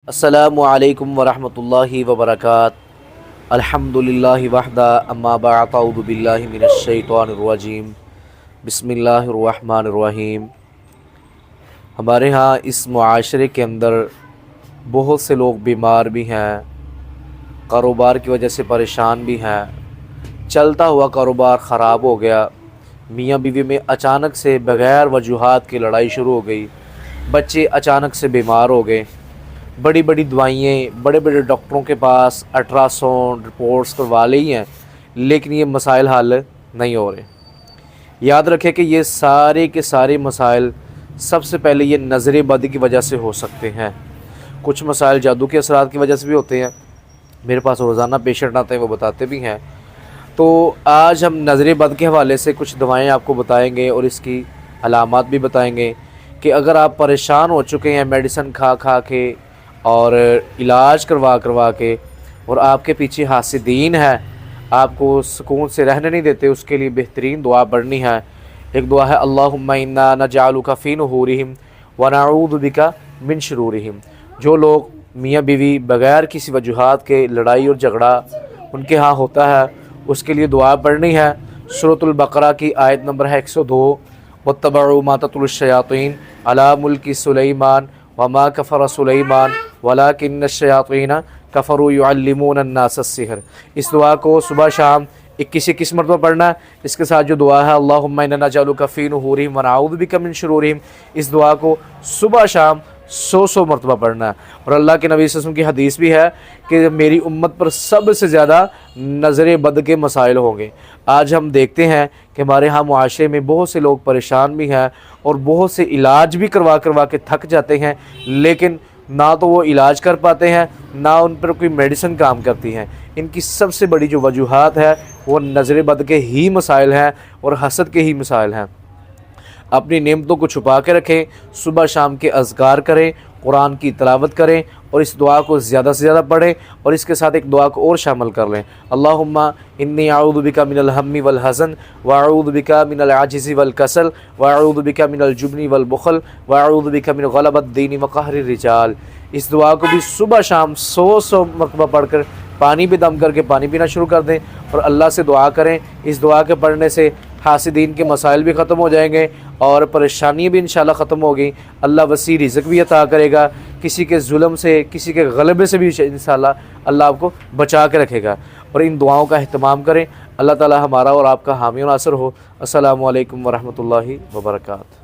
السلام علیکم ورحمۃ اللہ وبرکاتہ۔ الحمدللہ وحدہ اما بعد اعوذ باللہ من الشیطان الرجیم بسم اللہ الرحمن الرحیم۔ ہمارے ہاں اس معاشرے کے اندر بہت سے لوگ بیمار بھی ہیں، کاروبار کی وجہ سے پریشان بھی ہیں، چلتا ہوا کاروبار خراب ہو گیا، میاں بیوی میں اچانک سے بغیر وجوہات کی لڑائی شروع ہو گئی، بچے اچانک سے بیمار ہو گئے، بڑی بڑی دوائیں بڑے بڑے ڈاکٹروں کے پاس الٹراساؤنڈ رپورٹس کروا لی ہیں، لیکن یہ مسائل حل نہیں ہو رہے۔ یاد رکھیں کہ یہ سارے کے سارے مسائل سب سے پہلے یہ نظر بد کی وجہ سے ہو سکتے ہیں۔ کچھ مسائل جادو کے اثرات کی وجہ سے بھی ہوتے ہیں، میرے پاس روزانہ پیشنٹ آتے ہیں، وہ بتاتے بھی ہیں۔ تو آج ہم نظر بد کے حوالے سے کچھ دوائیں آپ کو بتائیں گے اور اس کی علامات بھی بتائیں گے کہ اگر آپ پریشان ہو چکے ہیں میڈیسن کھا کھا کے اور علاج کروا کے، اور آپ کے پیچھے حاسدین ہے، آپ کو سکون سے رہنے نہیں دیتے، اس کے لیے بہترین دعا پڑھنی ہے۔ ایک دعا ہے اللہم انا نجعلک فی نحورہم ونعوذ بک من شرورہم۔ جو لوگ میاں بیوی بغیر کسی وجوہات کے لڑائی اور جھگڑا ان کے ہاں ہوتا ہے، اس کے لیے دعا پڑھنی ہے۔ سورۃ البقرہ کی آیت نمبر ہے 102، واتبعوا ما تتلو الشیاطین علی ملک سلیمان وما کفر سلیمان ولکن الشیاطین کفروا یعلمون الناس السحر۔ اس دعا کو صبح شام 21 مرتبہ پڑھنا ہے۔ اس کے ساتھ جو دعا ہے اللہم انا نجعلک فی نحورہم ونعوذ بک من شرورہم، اس دعا کو صبح شام 100 مرتبہ پڑھنا ہے۔ اور اللہ کے نبی صلی اللہ علیہ وسلم کی حدیث بھی ہے کہ میری امت پر سب سے زیادہ نظر بد کے مسائل ہوں گے۔ آج ہم دیکھتے ہیں کہ ہمارے ہاں معاشرے میں بہت سے لوگ پریشان بھی ہیں اور بہت سے علاج بھی کروا کے تھک جاتے ہیں، لیکن نہ تو وہ علاج کر پاتے ہیں، نہ ان پر کوئی میڈیسن کام کرتی ہیں۔ ان کی سب سے بڑی جو وجوہات ہے وہ نظر بد کے ہی مسائل ہیں اور حسد کے ہی مسائل ہیں۔ اپنی نعمتوں کو چھپا کے رکھیں، صبح شام کے اذکار کریں، قرآن کی تلاوت کریں اور اس دعا کو زیادہ سے زیادہ پڑھیں، اور اس کے ساتھ ایک دعا کو اور شامل کر لیں۔ اللہم انی اعوذ بک من الہم والحزن واعوذ بک من العجز والکسل واعوذ بک من الجبن والبخل واعوذ بک من غلبۃ الدین وقہر الرجال۔ اس دعا کو بھی صبح شام 100 مرتبہ پڑھ کر پانی بھی دم کر کے پانی پینا شروع کر دیں اور اللہ سے دعا کریں۔ اس دعا کے پڑھنے سے حاسدین کے مسائل بھی ختم ہو جائیں گے اور پریشانیاں بھی انشاءاللہ ختم ہوگی۔ اللہ وسیع رزق بھی عطا کرے گا، کسی کے ظلم سے کسی کے غلبے سے بھی انشاءاللہ اللہ آپ کو بچا کے رکھے گا۔ اور ان دعاؤں کا اہتمام کریں۔ اللہ تعالی ہمارا اور آپ کا حامی و ناصر ہو۔ السلام علیکم ورحمۃ اللہ وبرکاتہ۔